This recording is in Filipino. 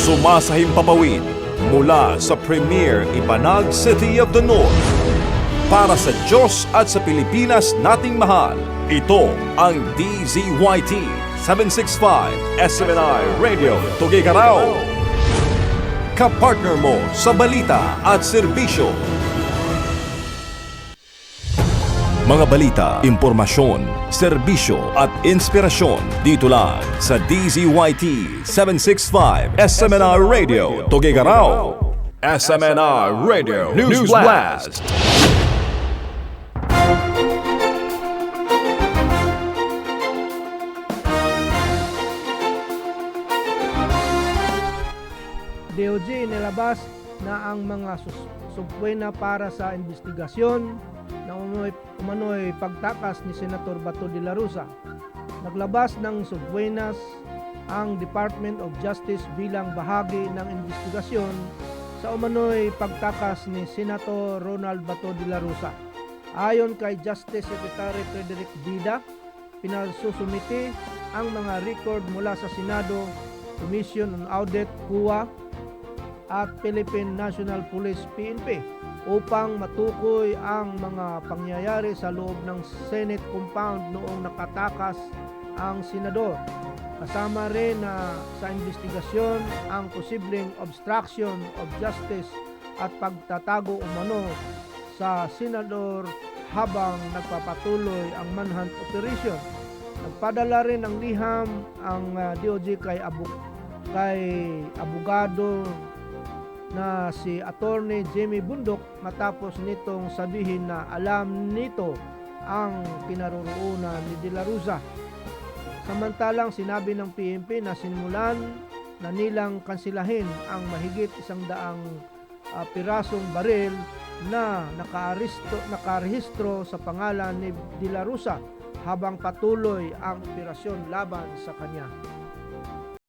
Sumasahimpapawid mula sa Premier Ibanag City of the North. Para sa Diyos at sa Pilipinas nating mahal, ito ang DZYT 765 SMNI Radio Tuguegarao. Kapartner mo sa balita at serbisyo. Mga balita, impormasyon, serbisyo at inspirasyon dito lang sa DZYT 765 SMNR Radio Tuguegarao. SMNR Radio News Blast. DOJ nilabas na ang mga subpwena para sa investigasyon na umano'y pagtakas ni Senator Bato de la Rosa. Naglabas ng subpwenas ang Department of Justice bilang bahagi ng investigasyon sa umano'y pagtakas ni Senator Ronald Bato de la Rosa. Ayon kay Justice Secretary Frederick Bida, pinagsusumite ang mga record mula sa Senado, Commission on Audit, COA, at Philippine National Police PNP upang matukoy ang mga pangyayari sa loob ng Senate compound noong nakatakas ang senador. Kasama rin na sa investigasyon ang posibleng obstruction of justice at pagtatago umano sa senador habang nagpapatuloy ang manhunt operation. Nagpadala rin ng liham ang DOJ kay abogado na si Attorney Jamie Bundok matapos nitong sabihin na alam nito ang kinaroroonan ni De La Rosa. Samantalang sinabi ng PNP na sinimulan na nilang kansilahin ang mahigit 100 pirasong baril na nakarehistro sa pangalan ni De La Rosa habang patuloy ang operasyon laban sa kanya.